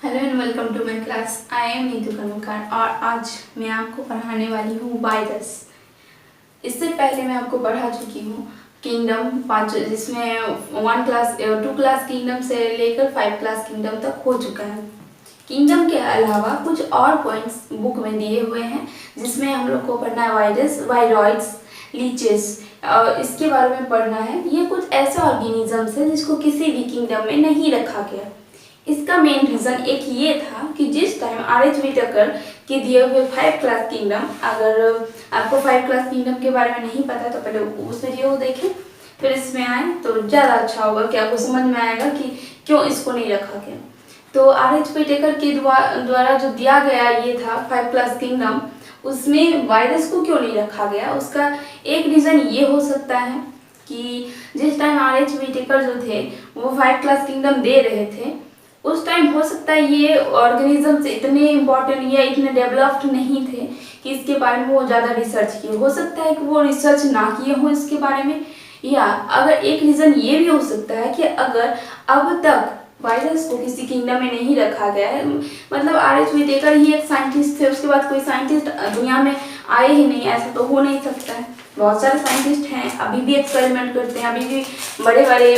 Hello and welcome to my class. I am Neetu Karmakar और आज मैं आपको पढ़ाने वाली हूँ वायरस। इससे पहले मैं आपको पढ़ा चुकी हूँ किंगडम 5, जिसमें 2 क्लास किंगडम से लेकर 5 क्लास किंगडम तक हो चुका है। किंगडम के अलावा कुछ और पॉइंट्स बुक में दिए हुए हैं जिसमें हम लोग को पढ़ना है वायरस, वायरॉइड्स, लीचेस, इसके बारे में पढ़ना है। ये कुछ ऐसे ऑर्गेनिजम्स है जिसको किसी भी किंगडम में नहीं रखा गया। इसका मेन रीज़न एक ये था कि जिस टाइम R.H. व्हिटेकर के दिए हुए 5 क्लास किंगडम, अगर आपको 5 क्लास किंगडम के बारे में नहीं पता तो पहले उस वीडियो को देखें, फिर इसमें आए तो ज़्यादा अच्छा होगा कि आपको समझ में आएगा कि क्यों इसको नहीं रखा गया। तो R.H. व्हिटेकर के द्वारा जो दिया गया ये था 5 क्लास किंगडम, उसमें वायरस को क्यों नहीं रखा गया। उसका एक रीज़न ये हो सकता है कि जिस टाइम R.H. व्हिटेकर जो थे वो 5 क्लास किंगडम दे रहे थे, उस टाइम हो सकता है ये ऑर्गेनिजम्स इतने इम्पोर्टेंट या इतने डेवलप्ड नहीं थे कि इसके बारे में वो ज़्यादा रिसर्च किए। हो सकता है कि वो रिसर्च ना किए हों इसके बारे में, या अगर एक रीज़न ये भी हो सकता है कि अगर अब तक वायरस को किसी किंगडम में नहीं रखा गया है, मतलब R.H. व्हिटेकर ही एक साइंटिस्ट थे, उसके बाद कोई साइंटिस्ट दुनिया में आए ही नहीं, ऐसा तो हो नहीं सकता है। बहुत सारे साइंटिस्ट हैं, अभी भी एक्सपेरिमेंट करते हैं, अभी भी बड़े बड़े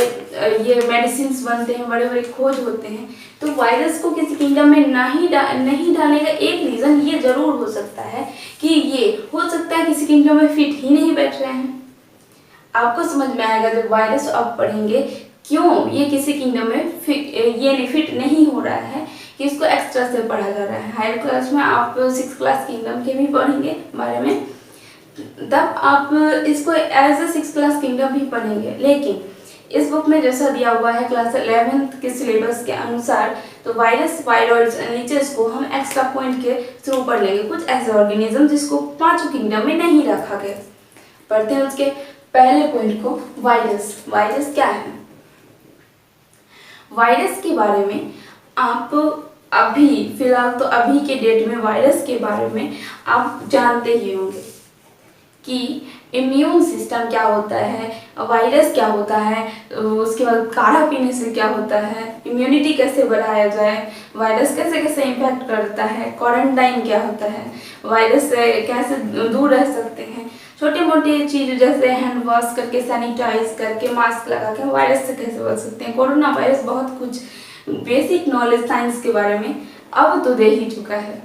ये मेडिसिन बनते हैं, बड़े बड़े खोज होते हैं। तो वायरस को किसी किंगडम में नहीं डालने का एक रीज़न ये ज़रूर हो सकता है कि ये हो सकता है किसी किंगडम में फिट ही नहीं बैठ रहे हैं। आपको समझ में आएगा जब वायरस आप पढ़ेंगे क्यों ये किसी किंगडम में फिट नहीं हो रहा है, कि इसको एक्स्ट्रा से पढ़ा जा रहा है। हायर क्लास में आप 6 क्लास किंगडम के भी पढ़ेंगे बारे में, तब आप इसको एज ए 6 क्लास किंगडम भी पढ़ेंगे। लेकिन इस बुक में जैसा दिया हुआ है क्लास 11th के सिलेबस के अनुसार, तो वायरस, वायरॉइड्स एंड लीचेस को हम एक्स्ट्रा पॉइंट के थ्रू पढ़ लेंगे। कुछ ऐसे ऑर्गेनिज्म जिसको 5 किंगडम में नहीं रखा गया। पढ़ते हैं उसके पहले पॉइंट को, वायरस। वायरस क्या है? वायरस के बारे में आप अभी फिलहाल तो अभी के डेट में वायरस के बारे में आप जानते ही होंगे कि इम्यून सिस्टम क्या होता है, वायरस क्या होता है, उसके बाद काढ़ा पीने से क्या होता है, इम्यूनिटी कैसे बढ़ाया जाए, वायरस कैसे कैसे इम्पैक्ट करता है, क्वारंटाइन क्या होता है, वायरस से कैसे दूर रह सकते हैं, छोटे मोटे चीज़ जैसे हैंड वॉश करके, सैनिटाइज करके, मास्क लगा के वायरस से कैसे बच सकते हैं, कोरोना वायरस, बहुत कुछ बेसिक नॉलेज साइंस के बारे में अब तो दे ही चुका है।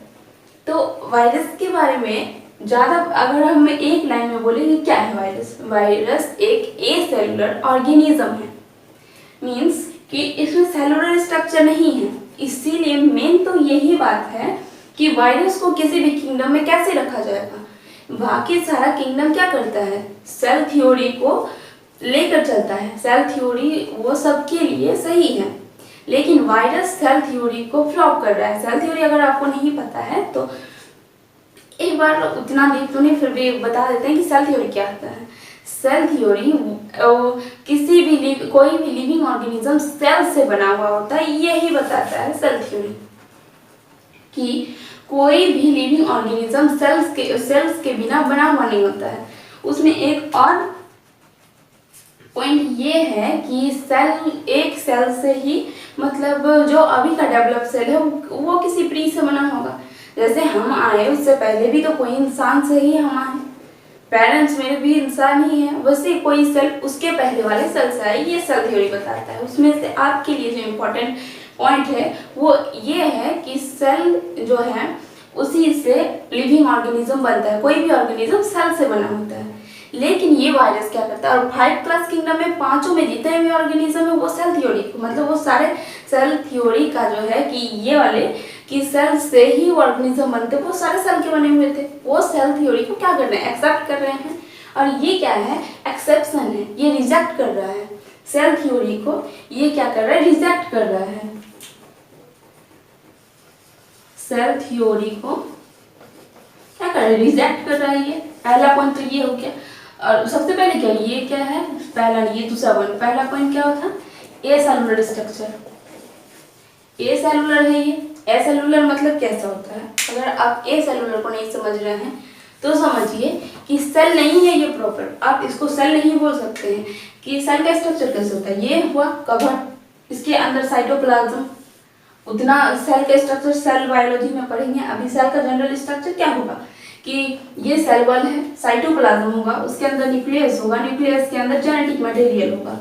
तो वायरस के बारे में ज़्यादा अगर हम एक लाइन में बोलेंगे क्या है वायरस? वायरस एक एसेलुलर ऑर्गेनिज्म है, मीन्स कि इसमें सेलुलर स्ट्रक्चर नहीं है। इसीलिए मेन तो यही बात है कि वायरस को किसी भी किंगडम में कैसे रखा जाएगा। बाकी सारा किंगडम क्या करता है? सेल थ्योरी को लेकर चलता है, सेल थ्योरी वो सबके लिए सही है, लेकिन वायरस सेल थ्योरी को फ्लॉप कर रहा है। सेल थ्योरी अगर आपको नहीं पता है तो एक बार, उतना डीप तो नहीं फिर भी बता देते हैं कि सेल थ्योरी क्या होता है। सेल थ्योरी किसी भी कोई भी लिविंग ऑर्गेनिज्म सेल से बना हुआ होता है, यही बताता है सेल थ्योरी कि कोई भी लिविंग ऑर्गेनिज्म सेल्स के बिना बना हुआ नहीं होता है। उसमें एक और पॉइंट ये है कि एक सेल से ही, मतलब जो अभी का डेवलप सेल है वो किसी प्री से बना होगा। जैसे हम आए उससे पहले भी तो कोई इंसान से ही हम आए, पेरेंट्स में भी इंसान ही है, वैसे कोई सेल उसके पहले वाले सेल से आए, ये सेल थ्योरी बताता है। उसमें से आपके लिए जो इम्पोर्टेंट पॉइंट है वो ये है कि सेल जो है उसी से लिविंग ऑर्गेनिज्म बनता है, कोई भी ऑर्गेनिज्म सेल से बना होता है। लेकिन ये वायरस क्या करता है, और 5 क्लास किंगडम में पांचों में जितने भी ऑर्गेनिज्म है वो सेल थ्योरी, मतलब वो सारे सेल थ्योरी का जो है कि ये वाले कि सेल से ही ऑर्गेनिज्म बनते, वो सारे सेल के बने हुए थे, वो सेल थ्योरी को क्या कर रहे हैं? एक्सेप्ट कर रहे हैं। और ये क्या है? एक्सेप्शन है, ये रिजेक्ट कर रहा है सेल थ्योरी को। ये क्या कर रहा है? रिजेक्ट कर रहा है सेल थ्योरी को, क्या कर रहा है? रिजेक्ट कर रहा है। ये पहला पॉइंट तो ये हो गया। और सबसे पहले क्या, ये क्या है? पहला नहीं, ये दूसरा पॉइंट। पहला पॉइंट क्या होता? ए सेलुलर स्ट्रक्चर। ए सेलुलर है ये। ए सेलुलर मतलब कैसा होता है? अगर आप ए सेलुलर को नहीं समझ रहे हैं तो समझिए कि सेल नहीं है ये प्रॉपर, आप इसको सेल नहीं बोल सकते हैं। कि सेल का स्ट्रक्चर कैसे होता है? ये हुआ कवर, इसके अंदर साइटोप्लाज्म, उतना सेल का स्ट्रक्चर सेल बायोलॉजी में पढ़ेंगे। अभी सेल का जनरल स्ट्रक्चर क्या होगा कि ये सेल वॉल है, साइटोप्लाज्म होगा, उसके अंदर न्यूक्लियस होगा, न्यूक्लियस के अंदर जेनेटिक मटेरियल होगा।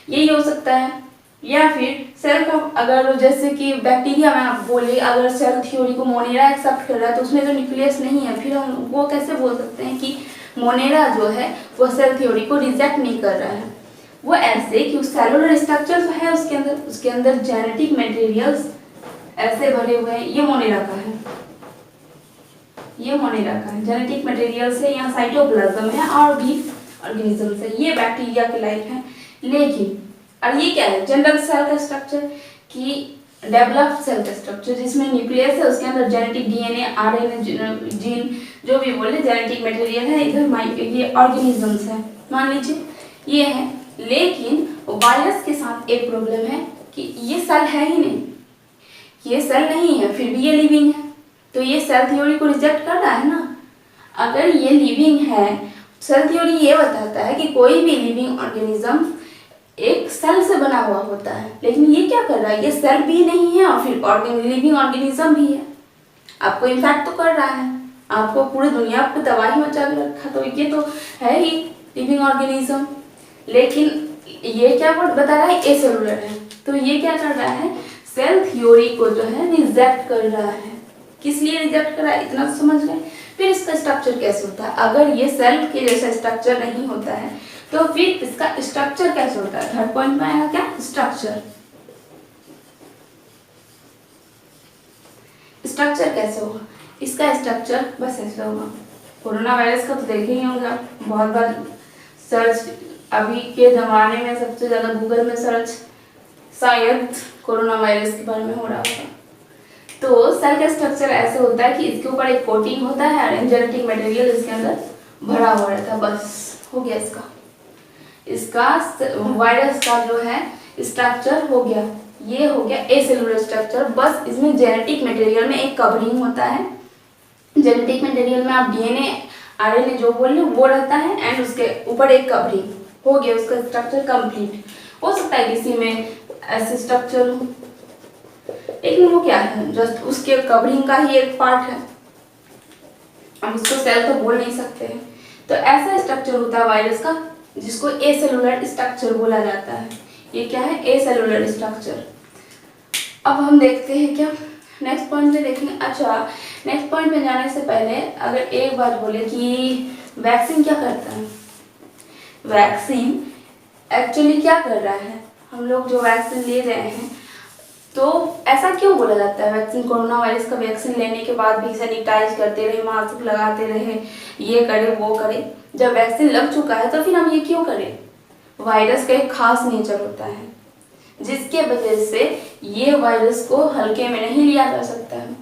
यही हो सकता है। या फिर सेल का अगर जैसे कि बैक्टीरिया में आप बोले अगर सेल थ्योरी को मोनेरा एक्सेप्ट कर रहा है तो उसमें तो न्यूक्लियस नहीं है, फिर हम वो कैसे बोल सकते हैं कि मोनेरा जो है वो सेल थ्योरी को रिजेक्ट नहीं कर रहा है। वो ऐसे कि सेलुलर स्ट्रक्चर जो है उसके अंदर जेनेटिक मटेरियल्स ऐसे भरे हुए हैं। ये मोनेरा का है, ये मोनेरा का है, जेनेटिक मटेरियल्स है, यहाँ साइटोप्लाज्म है और भी ऑर्गेनिजम्स है। ये बैक्टीरिया के लाइक है। लेकिन और ये क्या है जनरल सेल का स्ट्रक्चर कि डेवलप्ड सेल का स्ट्रक्चर जिसमें न्यूक्लियस है, उसके अंदर जेनेटिक डीएनए आरएनए जीन जो भी बोले जेनेटिक मटेरियल है, इधर ये ऑर्गेनिजम्स है मान लीजिए ये है। लेकिन वायरस के साथ एक प्रॉब्लम है कि ये सेल है ही नहीं, ये सेल नहीं है फिर भी ये लिविंग है, तो ये सेल थ्योरी को रिजेक्ट कर रहा है ना। अगर ये लिविंग है, सेल थ्योरी ये बताता है कि कोई भी लिविंग ऑर्गेनिज्म एक सेल से बना हुआ होता है, लेकिन ये क्या कर रहा है, ये सेल भी नहीं है और फिर लिविंग ऑर्गेनिज्म भी है, आपको इन्फेक्ट तो कर रहा है, आपको पूरी दुनिया पे तबाही मचा के रखा, तो ये तो है ही लिविंग ऑर्गेनिज्म। लेकिन ये क्या बता रहा है एसेलुलर है, तो ये क्या कर रहा है सेल थ्योरी को जो है रिजेक्ट कर रहा है। किस लिए रिजेक्ट कर रहा है इतना तो समझ गए। फिर इसका स्ट्रक्चर कैसे होता है, अगर ये सेल के जैसा स्ट्रक्चर नहीं होता है तो फिर इसका स्ट्रक्चर कैसे होता है। थर्ड पॉइंट में आएगा क्या स्ट्रक्चर। स्ट्रक्चर कैसे होगा, इसका स्ट्रक्चर बस ऐसा होगा। कोरोना वायरस का तो देखे ही होगा बहुत बार सर्च, अभी के ज़माने में सबसे ज़्यादा गूगल में सर्च शायद कोरोना वायरस के बारे में हो रहा होगा। तो सेल का स्ट्रक्चर ऐसे होता है कि इसके ऊपर एक कोटिंग होता है और जेनेटिक मटेरियल इसके अंदर भरा हुआ रहता है, बस हो गया इसका वायरस का जो है स्ट्रक्चर हो गया। ये हो गया एसेलुलर स्ट्रक्चर, बस इसमें जेनेटिक मटेरियल में एक कवरिंग होता है। जेनेटिक मटेरियल में आप डीएनए आरएनए जो बोल रहे वो रहता है एंड उसके ऊपर एक कवरिंग हो गया, उसका स्ट्रक्चर कंप्लीट। हो सकता है किसी में ऐसे स्ट्रक्चर हो, लेकिन वो क्या है जस्ट उसके कवरिंग का ही एक पार्ट है, हम उसको सेल तो बोल नहीं सकते हैं। तो ऐसा स्ट्रक्चर होता है वायरस का जिसको एसेलुलर स्ट्रक्चर बोला जाता है। ये क्या है एसेलुलर स्ट्रक्चर। अब हम देखते हैं क्या नेक्स्ट पॉइंट में देखेंगे। अच्छा नेक्स्ट पॉइंट में जाने से पहले अगर एक बात बोले कि वैक्सीन क्या करता है। वैक्सीन एक्चुअली क्या कर रहा है, हम लोग जो वैक्सीन ले रहे हैं तो ऐसा क्यों बोला जाता है वैक्सीन, कोरोना वायरस का वैक्सीन लेने के बाद भी सैनिटाइज करते रहे, मास्क लगाते रहे, ये करे वो करे। जब वैक्सीन लग चुका है तो फिर हम ये क्यों करें। वायरस का एक खास नेचर होता है जिसके वजह से ये वायरस को हल्के में नहीं लिया जा सकता है,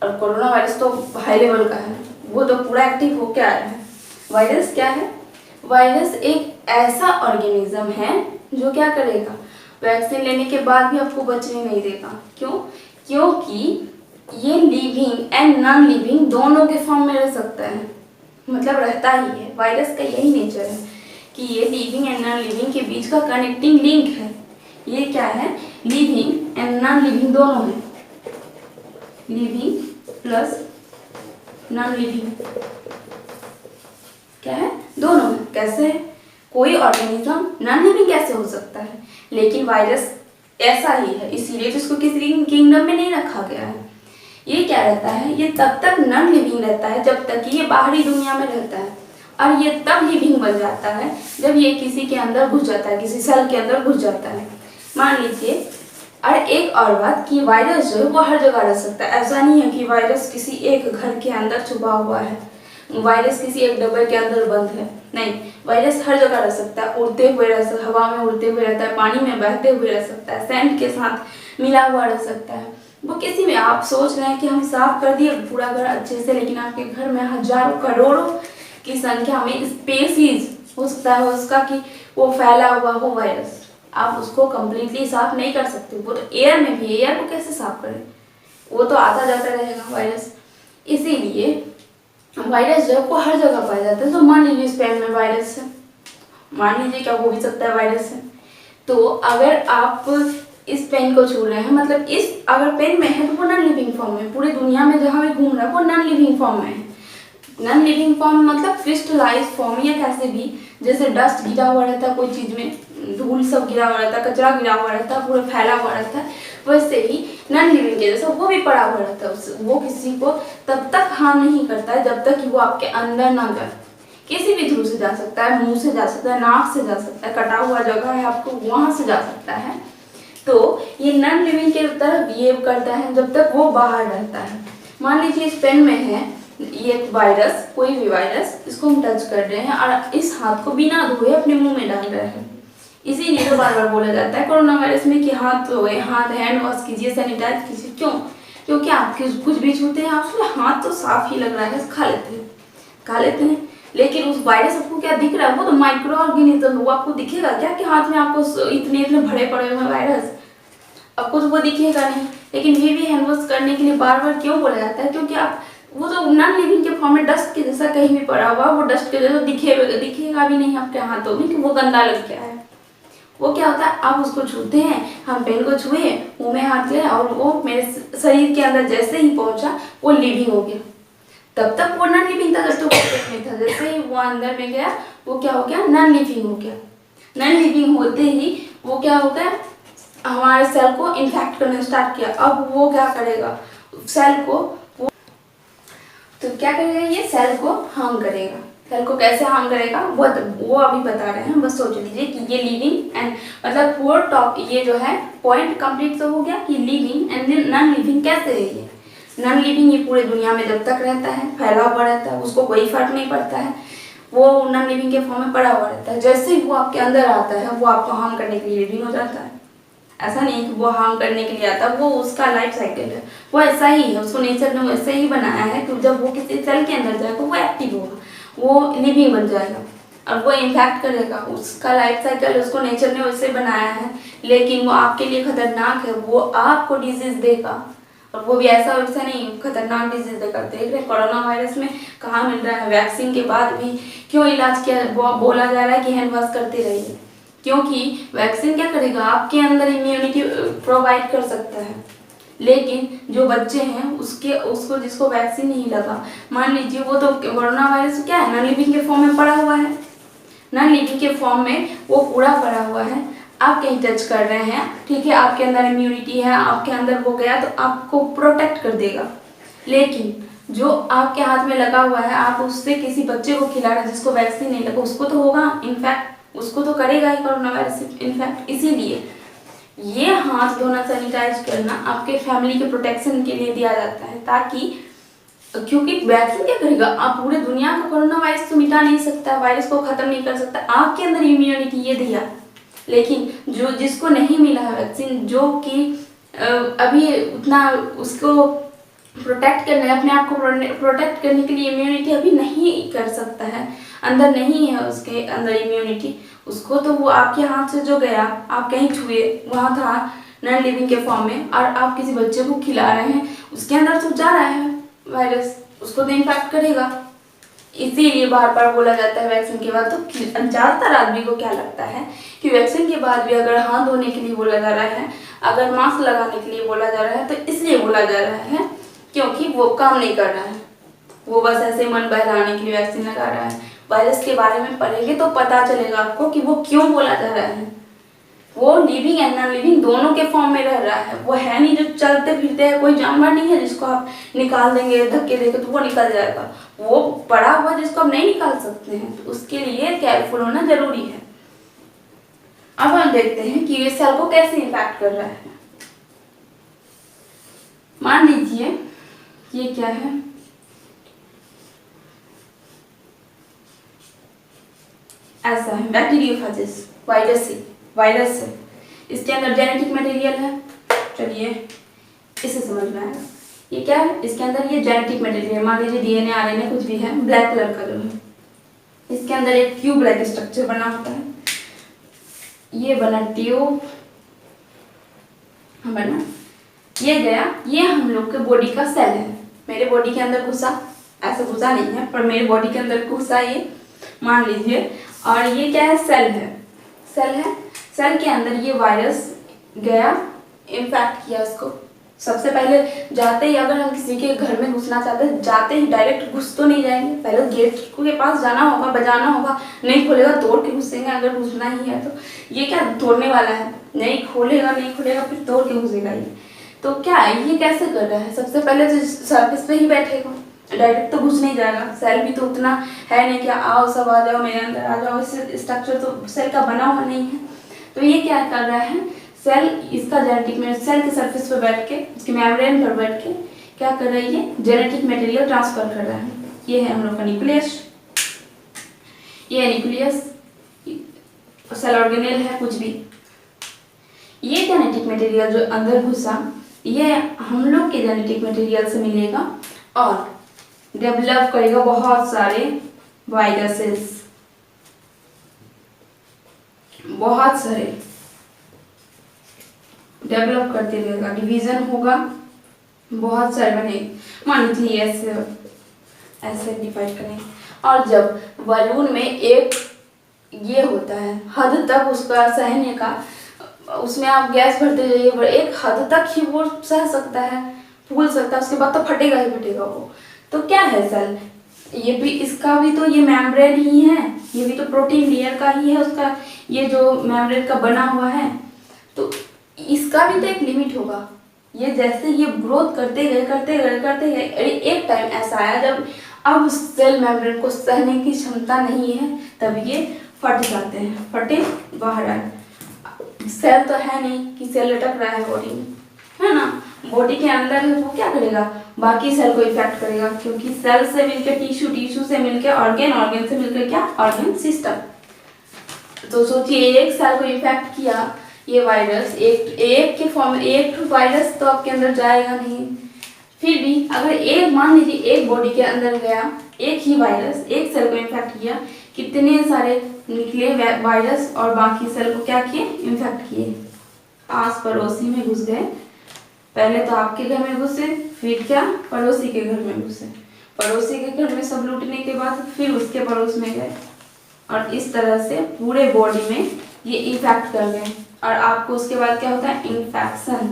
और कोरोना वायरस तो हाई लेवल का है, वो तो पूरा एक्टिव होके आ रहा है। वायरस क्या है, वायरस एक ऐसा ऑर्गेनिज्म है जो क्या करेगा वैक्सीन लेने के बाद भी आपको बचने नहीं देगा। क्यों, क्योंकि ये लिविंग एंड नॉन लिविंग दोनों के फॉर्म में रह सकता है, मतलब रहता ही है। वायरस का यही नेचर है कि ये लिविंग एंड नॉन लिविंग के बीच का कनेक्टिंग लिंक है। ये क्या है लिविंग एंड नॉन लिविंग दोनों है, लिविंग प्लस नॉन लिविंग क्या है दोनों है। कैसे है, कोई ऑर्गेनिज्म नॉन लिविंग कैसे हो सकता है, लेकिन वायरस ऐसा ही है, इसीलिए तो इसको किसी किंगडम में नहीं रखा गया है। ये क्या रहता है, ये तब तक नॉन लिविंग रहता है जब तक कि ये बाहरी दुनिया में रहता है, और ये तब लिविंग बन जाता है जब ये किसी के अंदर घुस जाता है, किसी सेल के अंदर घुस जाता है मान लीजिए। और एक और बात कि वायरस जो है वो हर जगह रह सकता है, ऐसा नहीं है कि वायरस किसी एक घर के अंदर छुपा हुआ है, वायरस किसी एक डब्बे के अंदर बंद है, नहीं, वायरस हर जगह रह सकता है, उड़ते हुए रह सकता है, हवा में उड़ते हुए रहता है, पानी में बहते हुए रह सकता है, सैंड के साथ मिला हुआ रह सकता है। वो किसी में, आप सोच रहे हैं कि हम साफ कर दिए पूरा घर अच्छे से, लेकिन आपके घर में हजारों करोड़ों की संख्या में स्पेसीज हो सकता है उसका कि वो फैला हुआ हो वायरस, आप उसको कम्प्लीटली साफ नहीं कर सकते। वो तो एयर में भी, एयर को कैसे साफ करें, वो तो आता जाता रहेगा वायरस। इसीलिए वायरस जो है वो हर जगह पाया जाता है। तो मान लीजिए स्पेन में वायरस है, मान लीजिए क्या हो भी सकता है वायरस है, तो अगर आप इस पेन को छू रहे हैं, मतलब इस अगर पेन में है तो वो नॉन लिविंग फॉर्म में, पूरी दुनिया में जहाँ भी घूम रहा है वो नॉन लिविंग फॉर्म में है। नॉन लिविंग फॉर्म मतलब क्रिस्टलाइज फॉर्म, या कैसे भी, जैसे डस्ट गिरा हुआ रहता है कोई चीज़ में, धूल सब गिरा हुआ रहता है, कचरा गिरा हुआ रहता है, पूरा फैला हुआ रहता है, वैसे ही नॉन लिविंग के जैसा वो भी पड़ा हुआ रहता है। वो किसी को तब तक हार्म नहीं करता है जब तक कि वो आपके अंदर ना जाए। किसी भी थ्रू से जा सकता है, मुंह से जा सकता है, नाक से जा सकता है, कटा हुआ जगह है आपको वहां से जा सकता है। तो ये नॉन लिविंग के तरह बिहेव करता है जब तक वो बाहर रहता है। मान लीजिए इस पेन में है ये एक वायरस, कोई भी वायरस, इसको हम टच कर रहे हैं और इस हाथ को बिना धोए अपने मुंह में डाल रहे हैं। इसीलिए तो बार बार बोला जाता है कोरोना वायरस में कि हाथ धोए, हाथ हैंड वॉश कीजिए, सैनिटाइज कीजिए। क्यों? क्योंकि आप कुछ भी छूते हैं आपसे हाथ तो साफ ही लग रहा है, खा लेते हैं, लेकिन उस वायरस आपको क्या दिख रहा है? वो तो माइक्रो ऑर्गेनिज्म, वो आपको दिखेगा क्या कि हाथ में आपको इतने इतने भरे पड़े हुए वायरस? आपको तो वो दिखेगा नहीं। लेकिन ये भी हैंड वॉश करने के लिए बार बार क्यों बोला जाता है? क्योंकि आप वो तो नॉन लिविंग के फॉर्म में डस्ट के जैसा कहीं भी पड़ा हुआ, वो डस्ट के जैसा दिखेगा भी नहीं आपके हाथों में कि वो गंदा लग गया है। वो क्या होता है, आप उसको छूते हैं, हम पेन को छुए, मुंह में हाथ गए और वो मेरे शरीर के अंदर जैसे ही पहुंचा वो लिविंग हो गया। तब तक वो नॉन लिविंग था जब तो पेट में था, जैसे ही वो अंदर में गया वो क्या हो गया? नॉन लिविंग हो गया। नॉन लिविंग होते ही वो क्या हो गया? हमारे सेल को इन्फेक्ट करना स्टार्ट किया। अब वो क्या करेगा? सेल को तो क्या करेगा? ये सेल को हार्म करेगा। सेल को कैसे हार्म करेगा वो अभी बता रहे हैं, बस सोच लीजिए कि ये लिविंग एंड मतलब पूरा टॉप ये जो है पॉइंट कंप्लीट तो हो गया कि लिविंग एंड नॉन लिविंग कैसे है। ये नॉन लिविंग ये पूरे दुनिया में जब तक रहता है फैला हुआ रहता है, उसको कोई फर्क नहीं पड़ता है, वो नॉन लिविंग के फॉर्म में पड़ा हुआ रहता है। जैसे ही वो आपके अंदर आता है वो आपको हार्म करने के लिए लिविंग हो जाता है। ऐसा नहीं कि वो हार्म करने के लिए आता, वो उसका लाइफ साइकिल है, वो ऐसा ही है, उसको नेचर ने वैसे ही बनाया है कि जब वो किसी सेल के अंदर जाएगा वो एक्टिव होगा, वो लिविंग बन जाएगा और वो इम्पैक्ट करेगा। उसका लाइफ साइकिल उसको नेचर ने वैसे बनाया है, लेकिन वो आपके लिए खतरनाक है, वो आपको डिजीज देगा। और वो भी ऐसा वैसा नहीं, खतरनाक डिजीज देगा। देख रहे कोरोना वायरस में कहाँ मिल रहा है, वैक्सीन के बाद भी क्यों इलाज किया, बोला जा रहा है कि हैंड वॉश करते रहिए, क्योंकि वैक्सीन क्या करेगा? आपके अंदर इम्यूनिटी प्रोवाइड कर सकता है। लेकिन जो बच्चे हैं उसको जिसको वैक्सीन नहीं लगा, मान लीजिए वो तो कोरोना वायरस क्या है, नॉन लिविंग के फॉर्म में पड़ा हुआ है, नॉन लिविंग के फॉर्म में वो पूरा पड़ा हुआ है। आप कहीं टच कर रहे हैं, ठीक है, आपके अंदर इम्यूनिटी है, आपके अंदर वो गया तो आपको प्रोटेक्ट कर देगा। लेकिन जो आपके हाथ में लगा हुआ है, आप उससे किसी बच्चे को खिला रहे हैं जिसको वैक्सीन नहीं लगा, उसको तो होगा, इनफैक्ट उसको तो करेगा ही कोरोना वायरस इन्फेक्ट। इसीलिए ये हाथ धोना, सैनिटाइज करना आपके फैमिली के प्रोटेक्शन के लिए दिया जाता है, ताकि क्योंकि वैक्सीन क्या करेगा? आप पूरे दुनिया का कोरोना वायरस तो मिटा नहीं सकता, वायरस को खत्म नहीं कर सकता, आपके अंदर इम्यूनिटी ये दिया। लेकिन जो जिसको नहीं मिला है वैक्सीन, जो कि अभी उतना उसको प्रोटेक्ट करना है, अपने आप को प्रोटेक्ट करने के लिए इम्यूनिटी अभी नहीं कर सकता है, अंदर नहीं है उसके अंदर इम्यूनिटी, उसको तो वो आपके हाथ से जो गया, आप कहीं छुए, वहाँ था नॉन लिविंग के फॉर्म में, और आप किसी बच्चे को खिला रहे हैं, उसके अंदर तो जा रहा है वायरस, उसको तो इन्फेक्ट करेगा। इसीलिए बार बार बोला जाता है वैक्सीन के बाद। तो ज़्यादातर आदमी को क्या लगता है कि वैक्सीन के बाद भी अगर हाथ धोने के लिए बोला जा रहा है, अगर मास्क लगाने के लिए बोला जा रहा है, तो इसलिए बोला जा रहा है क्योंकि वो काम नहीं कर रहा है, वो बस ऐसे मन बहलाने के लिए वैक्सीन लगा रहा है। वायरस के बारे में पढ़ेंगे तो पता चलेगा आपको कि वो क्यों बोला जा रहा है। वो लिविंग एंड नॉन लिविंग दोनों के फॉर्म में रह रहा है, वो है नहीं जो चलते फिरते है, कोई जानवर नहीं है जिसको आप निकाल देंगे धक्के देंगे तो वो निकल जाएगा, वो पड़ा हुआ जिसको आप नहीं निकाल सकते हैं, तो उसके लिए केयरफुल होना जरूरी है। अब हम देखते हैं कि ये सेल को कैसे इम्पैक्ट कर रहा है। मान लीजिए ये क्या है, ऐसा है बैक्टीरियोफेजिस, वायरस है, इसके अंदर जेनेटिक मटेरियल है। चलिए इसे समझ में आएगा। ये क्या है? इसके अंदर ये जेनेटिक मटेरियल, मान लीजिए डीएनए आरएनए कुछ भी है, ब्लैक कलर का जो है, इसके अंदर एक ट्यूब लाइक स्ट्रक्चर बना होता है, ये बना ट्यूब बना, ये गया, ये हम लोग के बॉडी का सेल है, मेरे बॉडी के अंदर घुसा, ऐसा घुसा नहीं है पर मेरे बॉडी के अंदर घुसा ये, मान लीजिए, और ये क्या है? सेल है, सेल के अंदर ये वायरस गया इन्फेक्ट किया उसको। सबसे पहले जाते ही अगर हम किसी के घर में घुसना चाहते हैं, जाते ही डायरेक्ट घुस तो नहीं जाएंगे, पहले गेट के पास जाना होगा, बजाना होगा, नहीं खोलेगा तोड़ के घुसेंगे अगर घुसना ही है तो। ये क्या तोड़ने वाला है, नहीं खोलेगा फिर तोड़ के घुसेगा ये। तो क्या ये कैसे कर रहा है, सबसे पहले तो सरफेस पे ही बैठेगा, डायरेक्ट तो घुस नहीं जाएगा। सेल भी तो उतना है नहीं कि आओ सब आ जाओ मेरे अंदर आ जाओ, इससे स्ट्रक्चर तो सेल का बना हुआ नहीं है। तो ये क्या कर रहा है, सेल इसका जेनेटिक में सेल के सरफेस पर बैठ के, इसके मेम्ब्रेन पर बैठ के क्या कर रहा है, ये जेनेटिक मटेरियल ट्रांसफर कर रहा है। ये है हम लोग का न्यूक्लियस, ये है न्यूक्लियस, सेल ऑर्गेनेल है कुछ भी। ये जेनेटिक मटेरियल जो अंदर घुसा, ये हम लोग के जेनेटिक मटेरियल से मिलेगा और डेवलप करेगा बहुत सारे वायरसेस, बहुत सारे डेवलप करते रहेगा, डिवीजन होगा, बहुत सारे बने, मान लीजिए ऐसे डिवाइड करें। और जब बलून में एक ये होता है हद तक उसका सहने का, उसमें आप गैस भरते जाइए, एक हद तक ही वो सह सकता है, फूल सकता है, उसके बाद तो फटेगा ही फटेगा वो। तो क्या है सेल, ये भी, इसका भी तो ये मेम्ब्रेन ही है, ये भी तो प्रोटीन लेयर का ही है उसका, ये जो मेम्ब्रेन का बना हुआ है। तो इसका भी तो एक लिमिट होगा। ये जैसे ये ग्रोथ करते गए, एक टाइम ऐसा आया जब अब सेल मेम्ब्रेन को सहने की क्षमता नहीं है, तब ये फट जाते हैं, फटे बाहर आए। सेल तो है नहीं कि सेल लटक रहा है बॉडी में, है ना, बॉडी के अंदर है, वो क्या करेगा, बाकी सेल को इफेक्ट करेगा, क्योंकि सेल से मिलकर टिश्यू, टिश्यू से मिलकर ऑर्गन, ऑर्गन से मिलकर क्या, ऑर्गन सिस्टम। तो सोचिए एक सेल को इफेक्ट किया ये वायरस, एक के फॉर्म, एक वायरस तो आपके अंदर जाएगा नहीं, फिर भी अगर एक, मान लीजिए एक बॉडी के अंदर गया एक ही वायरस, एक सेल को इन्फेक्ट किया, कितने सारे निकले वायरस और बाकी सेल को क्या किए, इन्फेक्ट किए, आस पड़ोसी में घुस गए। पहले तो आपके घर में घुसे, फिर क्या पड़ोसी के घर में घुसे, पड़ोसी के घर में सब लूटने के बाद फिर उसके पड़ोस में गए, और इस तरह से पूरे बॉडी में ये इफेक्ट कर गए। और आपको उसके बाद क्या होता है, इन्फेक्शन।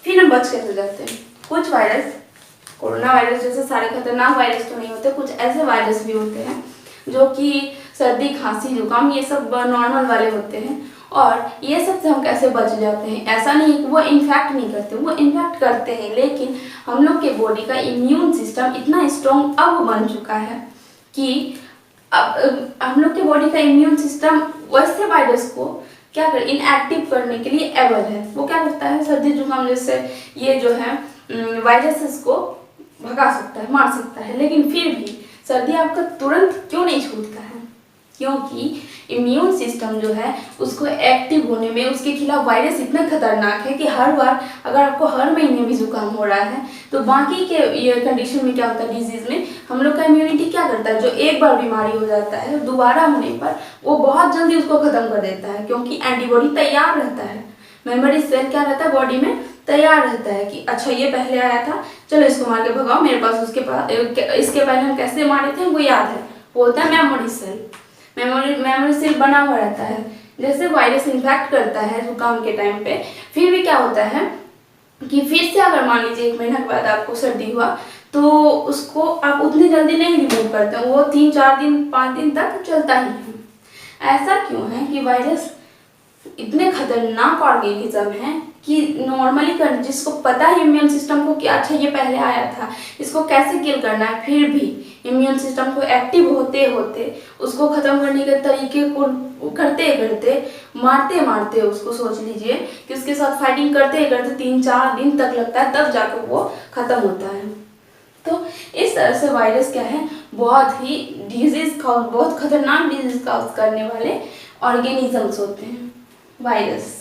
फिर हम बच कैसे जाते हैं, कुछ वायरस, कोरोना वायरस जैसे सारे खतरनाक वायरस तो नहीं होते, कुछ ऐसे वायरस भी होते हैं जो कि सर्दी, खांसी, जुकाम ये सब नॉर्मल वाले होते हैं, और ये सब से हम कैसे बच जाते हैं। ऐसा नहीं कि वो इन्फेक्ट नहीं करते, वो इन्फेक्ट करते हैं, लेकिन हम लोग के बॉडी का इम्यून सिस्टम इतना स्ट्रॉन्ग अब बन चुका है कि अब हम लोग के बॉडी का इम्यून सिस्टम वैसे वायरस को क्या कर, इनएक्टिव करने के लिए एबल है। वो क्या करता है, सर्दी जुकाम जैसे ये जो है वायरसेस को भगा सकता है, मार सकता है, लेकिन फिर भी सर्दी आपका तुरंत क्यों नहीं छूटता है, क्योंकि इम्यून सिस्टम जो है उसको एक्टिव होने में, उसके खिलाफ वायरस इतना खतरनाक है कि हर बार अगर आपको हर महीने भी जुकाम हो रहा है तो बाकी के ये कंडीशन में क्या होता है, डिजीज में हम लोग का इम्यूनिटी क्या करता है, जो एक बार बीमारी हो जाता है दोबारा होने पर वो बहुत जल्दी उसको खत्म कर देता है, क्योंकि एंटीबॉडी तैयार रहता है, मेमोरी सेल क्या रहता है बॉडी में तैयार रहता है कि अच्छा ये पहले आया था, चलो इसको मार के भगाओ, मेरे पास उसके पास इसके पहले हम कैसे मारे थे वो याद है, वो होता है मेमोरी सेल। मेमोरी सेल बना हुआ रहता है। जैसे वायरस इन्फेक्ट करता है जुकाम के टाइम पे, फिर भी क्या होता है कि फिर से अगर मान लीजिए 1 महीना के बाद आपको सर्दी हुआ तो उसको आप उतनी जल्दी नहीं रिमूव करते हैं, वो 3-4 दिन 5 दिन तक चलता ही है। ऐसा क्यों है कि वायरस इतने खतरनाक ऑर्गेनिज्म है कि नॉर्मली जिसको पता है इम्यून सिस्टम को कि अच्छा ये पहले आया था, इसको कैसे किल करना है, फिर भी इम्यून सिस्टम को एक्टिव होते होते उसको ख़त्म करने के तरीके को करते करते मारते मारते उसको, सोच लीजिए कि उसके साथ फाइटिंग करते करते 3-4 दिन तक लगता है, तब जाकर वो ख़त्म होता है। तो इस तरह से वायरस क्या है, बहुत ही डिजीज़ का, बहुत खतरनाक डिजीज़ काज करने वाले ऑर्गेनिजम्स होते हैं वायरस।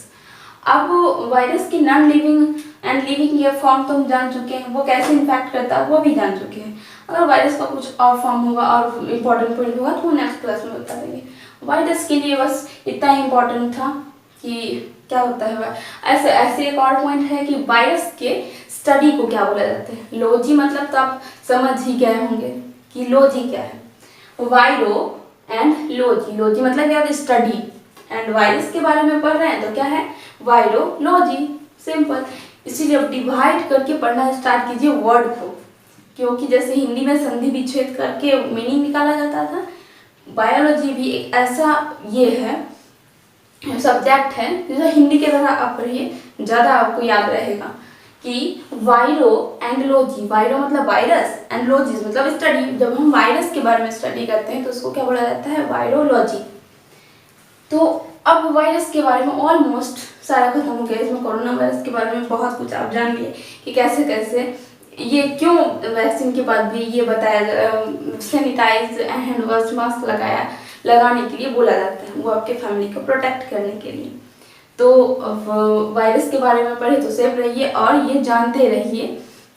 अब वायरस की नॉन लिविंग एंड लिविंग ये फॉर्म तो हम जान चुके हैं, वो कैसे इन्फेक्ट करता है वो भी जान चुके हैं। अगर वायरस का कुछ और फॉर्म होगा और इम्पोर्टेंट पॉइंट होगा तो नेक्स्ट क्लास में बता देंगे। वायरस के लिए बस इतना ही इम्पोर्टेंट था कि क्या होता है। ऐसे एक और पॉइंट है कि वायरस के स्टडी को क्या बोला जाता है, लॉजी, मतलब तो आप समझ ही गए होंगे कि लॉजी क्या है। वायरो एंड लॉजी, लॉजी मतलब क्या होता है, स्टडी, एंड वायरस के बारे में पढ़ रहे हैं तो क्या है, वायरोलॉजी। सिंपल। इसीलिए अब डिवाइड करके पढ़ना स्टार्ट कीजिए वर्ड को, क्योंकि जैसे हिंदी में संधि विच्छेद करके मीनिंग निकाला जाता था, बायोलॉजी भी एक ऐसा ये है सब्जेक्ट है जैसे हिंदी के तरह आप पढ़िए, ज़्यादा आपको याद रहेगा कि वायरो एंडोलॉजी, वायरो मतलब वायरस, एंडोलॉजी मतलब स्टडी। जब हम वायरस के बारे में स्टडी करते हैं तो उसको क्या बोला जाता है, वायरोलॉजी। तो अब वायरस के बारे में ऑलमोस्ट सारा खत्म हो गया। इसमें कोरोना वायरस के बारे में बहुत कुछ आप जान लिए कि कैसे कैसे ये क्यों वैक्सीन के बाद भी ये बताया, सैनिटाइज हैंड वॉश मास्क लगाने के लिए बोला जाता है, वो आपके फैमिली को प्रोटेक्ट करने के लिए। तो वायरस के बारे में पढ़े तो सेफ रहिए और ये जानते रहिए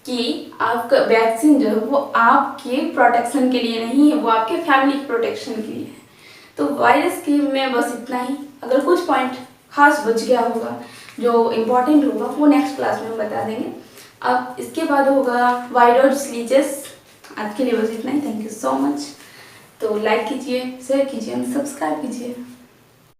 कि आपका वैक्सीन जो है वो आपके प्रोटेक्शन के लिए नहीं है, वो आपके फैमिली के प्रोटेक्शन के लिए है। तो वायरस के में बस इतना ही। अगर कुछ पॉइंट खास बच गया होगा जो इम्पोर्टेंट होगा वो नेक्स्ट क्लास में हम बता देंगे। अब इसके बाद होगा वायरस लीचेस। आज के लिए बस इतना ही। Thank you so much. तो लाइक कीजिए, शेयर कीजिए, सब्सक्राइब कीजिए।